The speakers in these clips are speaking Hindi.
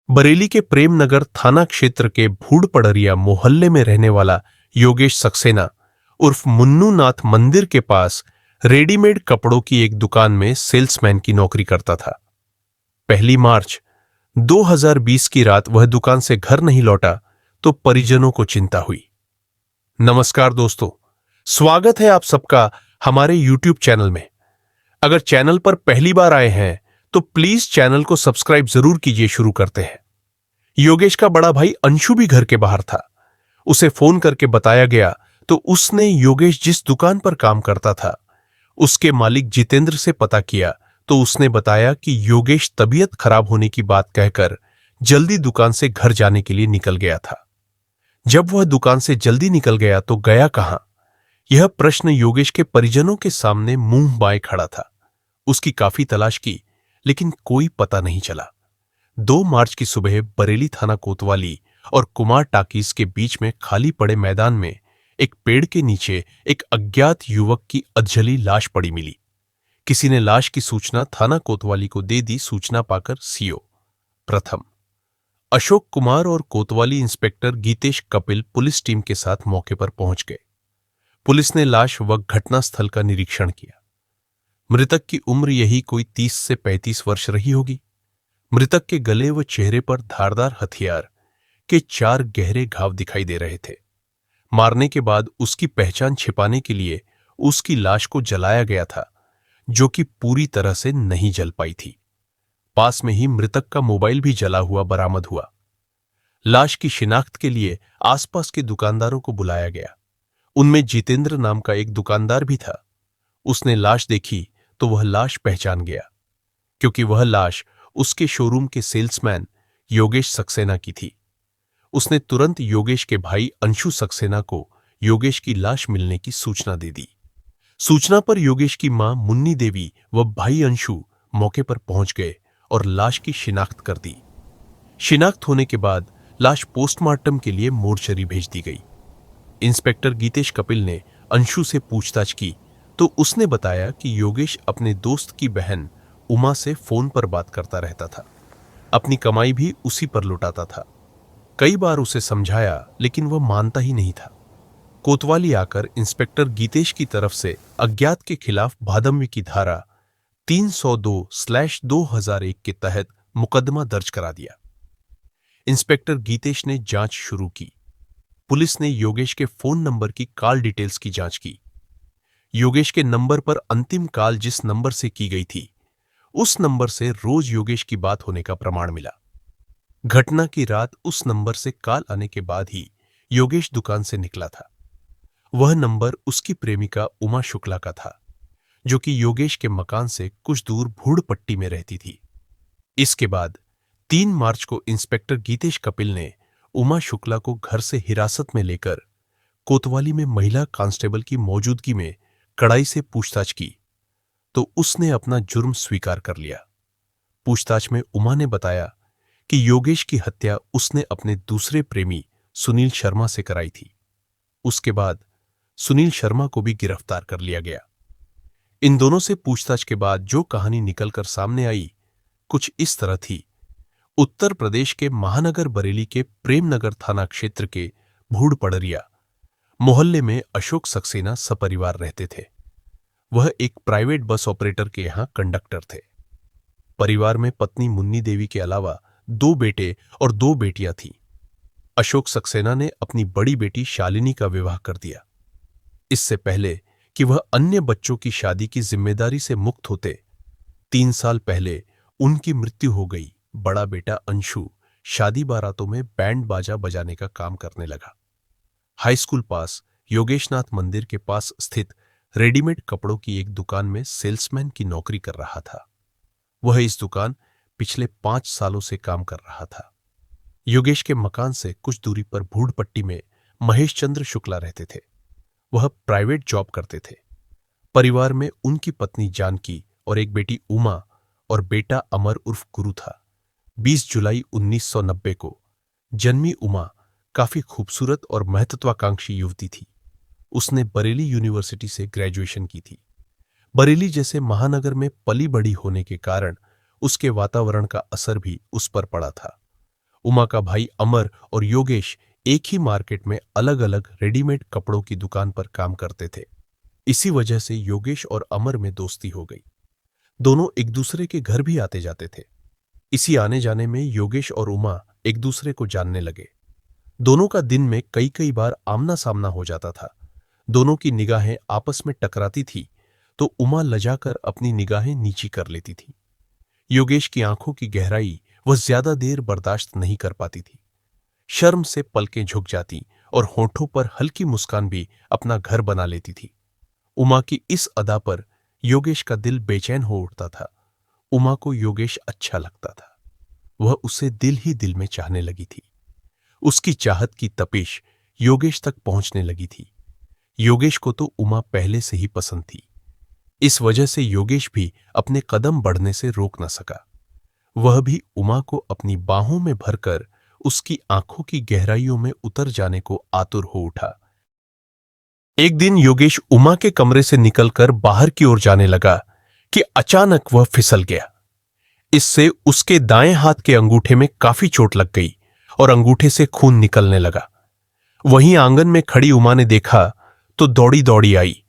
बरेली के प्रेम नगर थाना क्षेत्र के भूड़ पड़रिया मोहल्ले में रहने वाला योगेश सक्सेना उर्फ मुन्नू नाथ मंदिर के पास रेडीमेड कपड़ों की एक दुकान में सेल्समैन की नौकरी करता था। 1 मार्च 2020 की रात वह दुकान से घर नहीं लौटा तो परिजनों को चिंता हुई। नमस्कार दोस्तों, स्वागत है आप सबका हमारे YouTube चैनल में। अगर चैनल पर पहली बार आए हैं तो प्लीज चैनल को सब्सक्राइब जरूर कीजिए। शुरू करते हैं। योगेश का बड़ा भाई अंशु भी घर के बाहर था। उसे फोन करके बताया गया तो उसने योगेश जिस दुकान पर काम करता था उसके मालिक जितेंद्र से पता किया तो उसने बताया कि योगेश तबीयत खराब होने की बात कहकर जल्दी दुकान से घर जाने के लिए निकल गया था। जब वह दुकान से जल्दी निकल गया तो गया कहां, यह प्रश्न योगेश के परिजनों के सामने मुंह बाए खड़ा था। उसकी काफी तलाश की लेकिन कोई पता नहीं चला। 2 मार्च की सुबह बरेली थाना कोतवाली और कुमार टाकीज के बीच में खाली पड़े मैदान में एक पेड़ के नीचे एक अज्ञात युवक की अधजली लाश पड़ी मिली। किसी ने लाश की सूचना थाना कोतवाली को दे दी। सूचना पाकर सीओ प्रथम अशोक कुमार और Kotwali inspector Geetesh Kapil police team के साथ मौके पर पहुंच गए। पुलिस ने लाश व घटनास्थल का निरीक्षण किया। मृतक की उम्र यही कोई 30 से 35 वर्ष रही होगी। मृतक के गले व चेहरे पर धारदार हथियार के 4 गहरे घाव दिखाई दे रहे थे। मारने के बाद उसकी पहचान छिपाने के लिए उसकी लाश को जलाया गया था, जो कि पूरी तरह से नहीं जल पाई थी। पास में ही मृतक का मोबाइल भी जला हुआ बरामद हुआ। लाश की शिनाख्त के लिए आसपास के दुकानदारों को बुलाया गया। उनमें जितेंद्र नाम का एक दुकानदार भी था। उसने लाश देखी तो वह लाश पहचान गया, क्योंकि वह लाश उसके शोरूम के सेल्समैन योगेश सक्सेना की थी। उसने तुरंत योगेश के भाई अंशु सक्सेना को योगेश की लाश मिलने की सूचना दे दी। सूचना पर योगेश की मां मुन्नी देवी व भाई अंशु मौके पर पहुंच गए और लाश की शिनाख्त कर दी। शिनाख्त होने के बाद लाश पोस्टमार्टम के लिए मोर्चरी भेज दी गई। इंस्पेक्टर गीतेश कपिल ने अंशु से पूछताछ की तो उसने बताया कि योगेश अपने दोस्त की बहन उमा से फोन पर बात करता रहता था। अपनी कमाई भी उसी पर लुटाता था। कई बार उसे समझाया लेकिन वह मानता ही नहीं था। कोतवाली आकर इंस्पेक्टर गीतेश की तरफ से अज्ञात के खिलाफ भादम्य की धारा 302/2001 के तहत मुकदमा दर्ज करा दिया। इंस्पेक्टर गीतेश ने जांच शुरू की। पुलिस ने योगेश के फोन नंबर की कॉल डिटेल्स की जांच की। योगेश के नंबर पर अंतिम कॉल जिस नंबर से की गई थी उस नंबर से रोज योगेश की बात होने का प्रमाण मिला। घटना की रात उस नंबर से कॉल आने के बाद ही योगेश दुकान से निकला था। वह नंबर उसकी प्रेमिका उमा शुक्ला का था, जो कि योगेश के मकान से कुछ दूर भूड़ पट्टी में रहती थी। इसके बाद 3 मार्च को इंस्पेक्टर गीतेश कपिल ने उमा शुक्ला को घर से हिरासत में लेकर कोतवाली में महिला कांस्टेबल की मौजूदगी में कड़ाई से पूछताछ की तो उसने अपना जुर्म स्वीकार कर लिया। पूछताछ में उमा ने बताया कि योगेश की हत्या उसने अपने दूसरे प्रेमी सुनील शर्मा से कराई थी। उसके बाद सुनील शर्मा को भी गिरफ्तार कर लिया गया। इन दोनों से पूछताछ के बाद जो कहानी निकलकर सामने आई कुछ इस तरह थी। उत्तर प्रदेश के महानगर बरेली के प्रेमनगर थाना क्षेत्र के भूड़ पड़रिया मोहल्ले में अशोक सक्सेना सपरिवार रहते थे। वह एक प्राइवेट बस ऑपरेटर के यहां कंडक्टर थे। परिवार में पत्नी मुन्नी देवी के अलावा 2 बेटे और 2 बेटियां थीं। अशोक सक्सेना ने अपनी बड़ी बेटी शालिनी का विवाह कर दिया। इससे पहले कि वह अन्य बच्चों की शादी की जिम्मेदारी से मुक्त होते, 3 साल पहले उनकी मृत्यु हो गई। बड़ा बेटा अंशु शादी बारातों में बैंड बाजा बजाने का काम करने लगा। हाई स्कूल पास योगेशनाथ मंदिर के पास स्थित रेडीमेड कपड़ों की एक दुकान में सेल्समैन की नौकरी कर रहा था। वह इस दुकान पिछले 5 सालों से काम कर रहा था। योगेश के मकान से कुछ दूरी पर भूड़ पट्टी में महेश चंद्र शुक्ला रहते थे। वह प्राइवेट जॉब करते थे। परिवार में उनकी पत्नी जानकी और एक बेटी उमा और बेटा अमर उर्फ गुरु था। 20 जुलाई 1990 को जन्मी उमा काफी खूबसूरत और महत्वाकांक्षी युवती थी। उसने बरेली यूनिवर्सिटी से ग्रेजुएशन की थी। बरेली जैसे महानगर में पली बड़ी होने के कारण उसके वातावरण का असर भी उस पर पड़ा था। उमा का भाई अमर और योगेश एक ही मार्केट में अलग अलग रेडीमेड कपड़ों की दुकान पर काम करते थे। इसी वजह से योगेश और अमर में दोस्ती हो गई। दोनों एक दूसरे के घर भी आते जाते थे। इसी आने जाने में योगेश और उमा एक दूसरे को जानने लगे। दोनों का दिन में कई कई बार आमना सामना हो जाता था। दोनों की निगाहें आपस में टकराती थी तो उमा लजाकर अपनी निगाहें नीची कर लेती थी। योगेश की आंखों की गहराई वह ज्यादा देर बर्दाश्त नहीं कर पाती थी। शर्म से पलकें झुक जाती और होठों पर हल्की मुस्कान भी अपना घर बना लेती थी। उमा की इस अदा पर योगेश का दिल बेचैन हो उठता था। उमा को योगेश अच्छा लगता था। वह उसे दिल ही दिल में चाहने लगी थी। उसकी चाहत की तपिश योगेश तक पहुंचने लगी थी। योगेश को तो उमा पहले से ही पसंद थी। इस वजह से योगेश भी अपने कदम बढ़ने से रोक न सका। वह भी उमा को अपनी बाहों में भरकर उसकी आंखों की गहराइयों में उतर जाने को आतुर हो उठा। एक दिन योगेश उमा के कमरे से निकलकर बाहर की ओर जाने लगा कि अचानक वह फिसल गया। इससे उसके दाएं हाथ के अंगूठे में काफी चोट लग गई और अंगूठे से खून निकलने लगा। वहीं आंगन में खड़ी उमा ने देखा तो दौड़ी दौड़ी आई।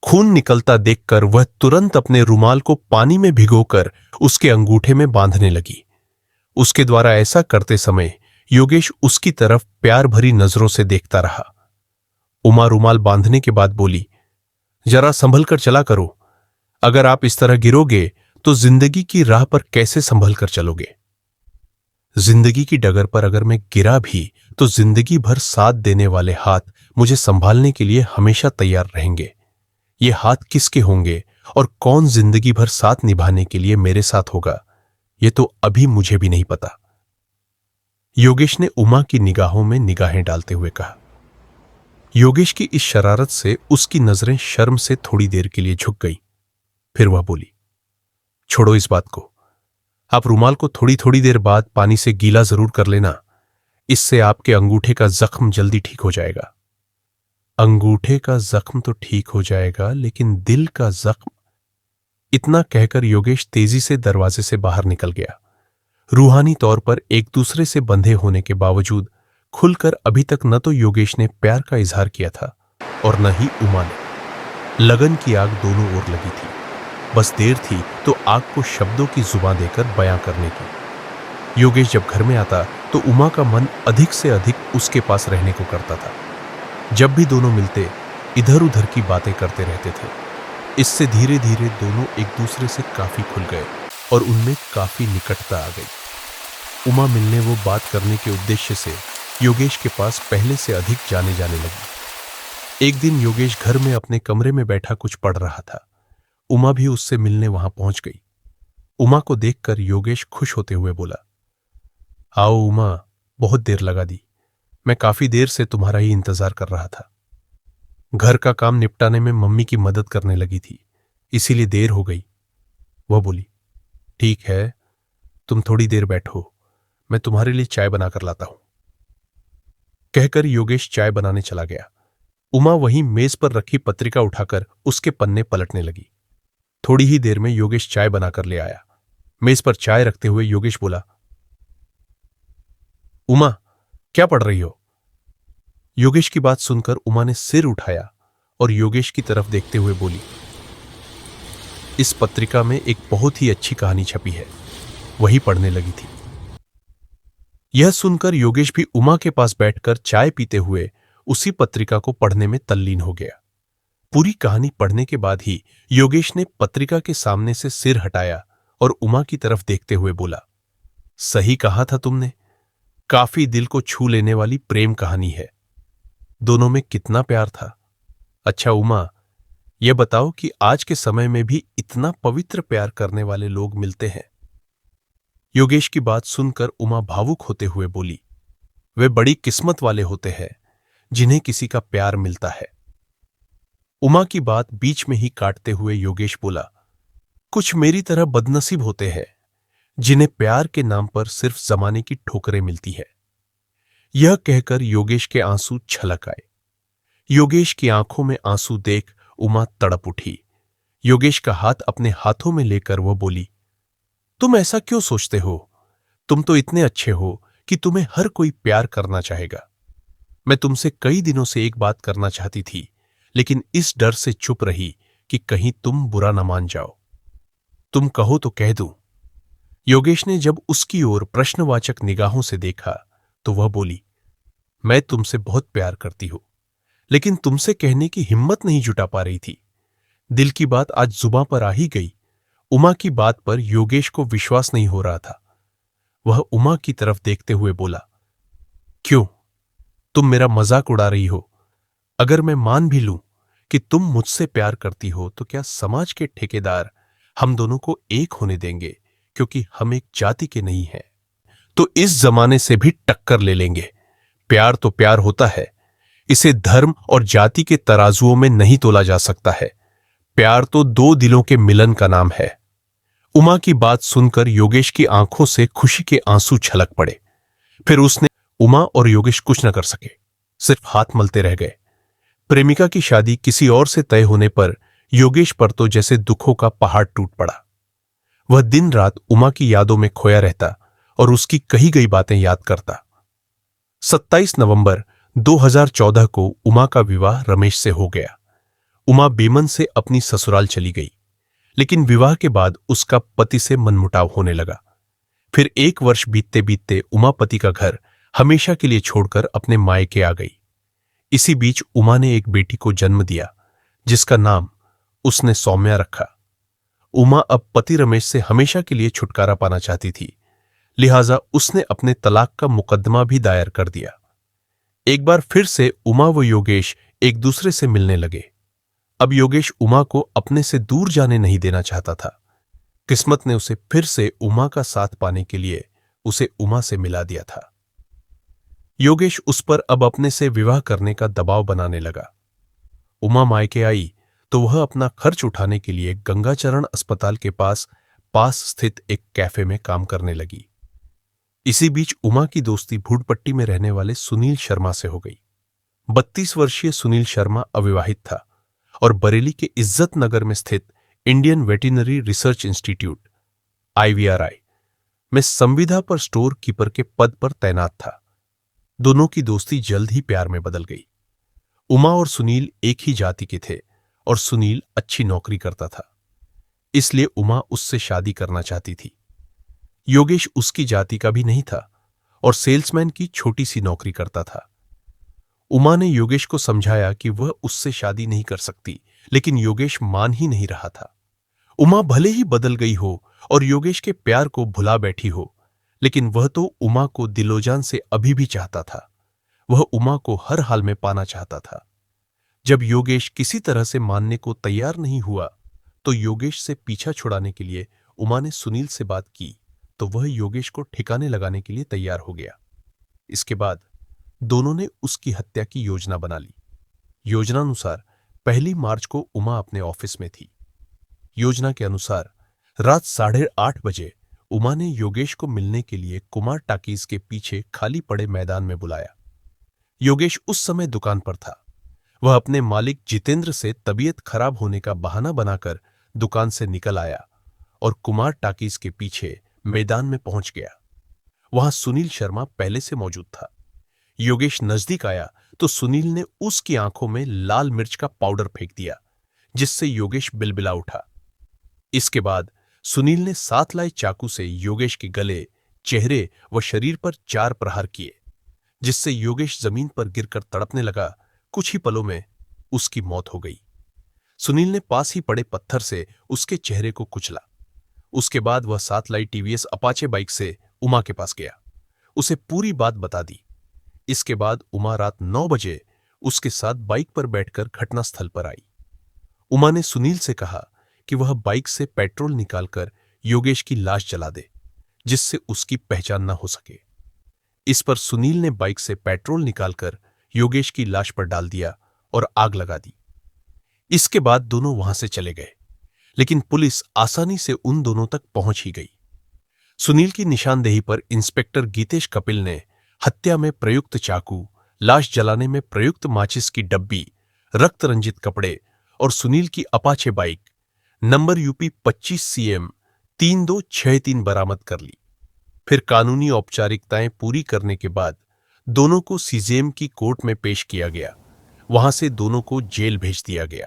खून निकलता देखकर वह तुरंत अपने रुमाल को पानी में भिगोकर उसके अंगूठे में बांधने लगी। उसके द्वारा ऐसा करते समय योगेश उसकी तरफ प्यार भरी नजरों से देखता रहा। उमा रुमाल बांधने के बाद बोली, जरा संभल कर चला करो। अगर आप इस तरह गिरोगे तो जिंदगी की राह पर कैसे संभल कर चलोगे? जिंदगी की डगर पर अगर मैं गिरा भी तो जिंदगी भर साथ देने वाले हाथ मुझे संभालने के लिए हमेशा तैयार रहेंगे। ये हाथ किसके होंगे और कौन जिंदगी भर साथ निभाने के लिए मेरे साथ होगा, ये तो अभी मुझे भी नहीं पता। योगेश ने उमा की निगाहों में निगाहें डालते हुए कहा। योगेश की इस शरारत से उसकी नजरें शर्म से थोड़ी देर के लिए झुक गई। फिर वह बोली, छोड़ो इस बात को। आप रुमाल को थोड़ी थोड़ी देर बाद पानी से गीला जरूर कर लेना। इससे आपके अंगूठे का जख्म जल्दी ठीक हो जाएगा। अंगूठे का जख्म तो ठीक हो जाएगा, लेकिन दिल का जख्म। इतना कहकर योगेश तेजी से दरवाजे से बाहर निकल गया। रूहानी तौर पर एक दूसरे से बंधे होने के बावजूद खुलकर अभी तक न तो योगेश ने प्यार का इजहार किया था और न ही उमा ने। लगन की आग दोनों ओर लगी थी। बस देर थी तो आग को शब्दों की जुबान देकर बयां करने की। योगेश जब घर में आता तो उमा का मन अधिक से अधिक उसके पास रहने को करता था। जब भी दोनों मिलते इधर उधर की बातें करते रहते थे। इससे धीरे धीरे दोनों एक दूसरे से काफी खुल गए और उनमें काफी निकटता आ गई। उमा मिलने वो बात करने के उद्देश्य से योगेश के पास पहले से अधिक जाने लगी। एक दिन योगेश घर में अपने कमरे में बैठा कुछ पढ़ रहा था। उमा भी उससे मिलने वहां पहुंच गई। उमा को देखकर योगेश खुश होते हुए बोला, आओ उमा, बहुत देर लगा दी। मैं काफी देर से तुम्हारा ही इंतजार कर रहा था। घर का काम निपटाने में मम्मी की मदद करने लगी थी, इसीलिए देर हो गई। वह बोली, ठीक है, तुम थोड़ी देर बैठो, मैं तुम्हारे लिए चाय बनाकर लाता हूं। कहकर योगेश चाय बनाने चला गया। उमा वहीं मेज पर रखी पत्रिका उठाकर उसके पन्ने पलटने लगी। थोड़ी ही देर में योगेश चाय बनाकर ले आया। मेज पर चाय रखते हुए योगेश बोला, उमा, क्या पढ़ रही हो? योगेश की बात सुनकर उमा ने सिर उठाया और योगेश की तरफ देखते हुए बोली, इस पत्रिका में एक बहुत ही अच्छी कहानी छपी है, वही पढ़ने लगी थी। यह सुनकर योगेश भी उमा के पास बैठकर चाय पीते हुए उसी पत्रिका को पढ़ने में तल्लीन हो गया। पूरी कहानी पढ़ने के बाद ही योगेश ने पत्रिका के सामने से सिर हटाया और उमा की तरफ देखते हुए बोला, सही कहा था तुमने, काफी दिल को छू लेने वाली प्रेम कहानी है। दोनों में कितना प्यार था। अच्छा उमा, यह बताओ कि आज के समय में भी इतना पवित्र प्यार करने वाले लोग मिलते हैं? योगेश की बात सुनकर उमा भावुक होते हुए बोली, वे बड़ी किस्मत वाले होते हैं जिन्हें किसी का प्यार मिलता है। उमा की बात बीच में ही काटते हुए योगेश बोला, कुछ मेरी तरह बदनसीब होते हैं जिन्हें प्यार के नाम पर सिर्फ जमाने की ठोकरें मिलती है। यह कहकर योगेश के आंसू छलक आए। योगेश की आंखों में आंसू देख उमा तड़प उठी। योगेश का हाथ अपने हाथों में लेकर वह बोली, तुम ऐसा क्यों सोचते हो? तुम तो इतने अच्छे हो कि तुम्हें हर कोई प्यार करना चाहेगा। मैं तुमसे कई दिनों से एक बात करना चाहती थी, लेकिन इस डर से चुप रही कि कहीं तुम बुरा न मान जाओ। तुम कहो तो कह दूं। योगेश ने जब उसकी ओर प्रश्नवाचक निगाहों से देखा तो वह बोली, मैं तुमसे बहुत प्यार करती हूं, लेकिन तुमसे कहने की हिम्मत नहीं जुटा पा रही थी। दिल की बात आज जुबां पर आ ही गई। उमा की बात पर योगेश को विश्वास नहीं हो रहा था। वह उमा की तरफ देखते हुए बोला, क्यों, तुम मेरा मजाक उड़ा रही हो? अगर मैं मान भी लूं कि तुम मुझसे प्यार करती हो तो क्या समाज के ठेकेदार हम दोनों को एक होने देंगे, क्योंकि हम एक जाति के नहीं हैं? तो इस जमाने से भी टक्कर ले लेंगे। प्यार तो प्यार होता है, इसे धर्म और जाति के तराजुओं में नहीं तोला जा सकता है। प्यार तो दो दिलों के मिलन का नाम है। उमा की बात सुनकर योगेश की आंखों से खुशी के आंसू छलक पड़े। फिर उसने उमा और योगेश कुछ न कर सके, सिर्फ हाथ मलते रह गए। प्रेमिका की शादी किसी और से तय होने पर योगेश पर तो जैसे दुखों का पहाड़ टूट पड़ा। वह दिन रात उमा की यादों में खोया रहता और उसकी कही गई बातें याद करता। 27 नवंबर 2014 को उमा का विवाह रमेश से हो गया। उमा बेमन से अपनी ससुराल चली गई, लेकिन विवाह के बाद उसका पति से मनमुटाव होने लगा। फिर 1 वर्ष बीतते बीतते उमा पति का घर हमेशा के लिए छोड़कर अपने मायके आ गई। इसी बीच उमा ने एक बेटी को जन्म दिया, जिसका नाम उसने सौम्या रखा। उमा अब पति रमेश से हमेशा के लिए छुटकारा पाना चाहती थी, लिहाजा उसने अपने तलाक का मुकदमा भी दायर कर दिया। एक बार फिर से उमा व योगेश एक दूसरे से मिलने लगे। अब योगेश उमा को अपने से दूर जाने नहीं देना चाहता था। किस्मत ने उसे फिर से उमा का साथ पाने के लिए उसे उमा से मिला दिया था। योगेश उस पर अब अपने से विवाह करने का दबाव बनाने लगा। उमा मायके आई तो वह अपना खर्च उठाने के लिए गंगाचरण अस्पताल के पास स्थित एक कैफे में काम करने लगी। इसी बीच उमा की दोस्ती भूडपट्टी में रहने वाले सुनील शर्मा से हो गई। 32 वर्षीय सुनील शर्मा अविवाहित था और बरेली के इज्जत नगर में स्थित Indian veterinary research institute IVRI में संविदा पर स्टोर कीपर के पद पर तैनात था। दोनों की दोस्ती जल्द ही प्यार में बदल गई। उमा और सुनील एक ही जाति के थे और सुनील अच्छी नौकरी करता था, इसलिए उमा उससे शादी करना चाहती थी। योगेश उसकी जाति का भी नहीं था और सेल्समैन की छोटी सी नौकरी करता था। उमा ने योगेश को समझाया कि वह उससे शादी नहीं कर सकती, लेकिन योगेश मान ही नहीं रहा था। उमा भले ही बदल गई हो और योगेश के प्यार को भुला बैठी हो, लेकिन वह तो उमा को दिलोजान से अभी भी चाहता था। वह उमा को हर हाल में पाना चाहता था। जब योगेश किसी तरह से मानने को तैयार नहीं हुआ, तो योगेश से पीछा छुड़ाने के लिए उमा ने सुनील से बात की, तो वह योगेश को ठिकाने लगाने के लिए तैयार हो गया। इसके बाद दोनों ने उसकी हत्या की योजना बना ली। योजनानुसार 1 मार्च को उमा अपने ऑफिस में थी। योजना के अनुसार रात 8:30 बजे उमा ने योगेश को मिलने के लिए कुमार टाकीज के पीछे खाली पड़े मैदान में बुलाया। योगेश उस समय दुकान पर था। वह अपने मालिक जितेंद्र से तबीयत खराब होने का बहाना बनाकर दुकान से निकल आया और कुमार टाकीज के पीछे मैदान में पहुंच गया। वहां सुनील शर्मा पहले से मौजूद था। योगेश नजदीक आया तो सुनील ने उसकी आंखों में लाल मिर्च का पाउडर फेंक दिया, जिससे योगेश बिलबिला उठा। इसके बाद सुनील ने साथ लाए चाकू से योगेश के गले, चेहरे व शरीर पर 4 प्रहार किए, जिससे योगेश जमीन पर गिरकर तड़पने लगा। कुछ ही पलों में उसकी मौत हो गई। सुनील ने पास ही पड़े पत्थर से उसके चेहरे को कुचला। उसके बाद वह साथ लाई टीवीएस अपाचे बाइक से उमा के पास गया, उसे पूरी बात बता दी। इसके बाद उमा रात 9 बजे उसके साथ बाइक पर बैठकर घटनास्थल पर आई। उमा ने सुनील से कहा कि वह बाइक से पेट्रोल निकालकर योगेश की लाश जला दे, जिससे उसकी पहचान न हो सके। इस पर सुनील ने बाइक से पेट्रोल निकालकर योगेश की लाश पर डाल दिया और आग लगा दी। इसके बाद दोनों वहां से चले गए, लेकिन पुलिस आसानी से उन दोनों तक पहुंच ही गई। सुनील की निशानदेही पर इंस्पेक्टर गीतेश कपिल ने हत्या में प्रयुक्त चाकू, लाश जलाने में प्रयुक्त माचिस की डब्बी, रक्त रंजित कपड़े और सुनील की Apache bike number UP 25 CM 3263 बरामद कर ली। फिर कानूनी औपचारिकताएं पूरी करने के बाद दोनों को सीजेम की कोर्ट में पेश किया गया। वहां से दोनों को जेल भेज दिया गया।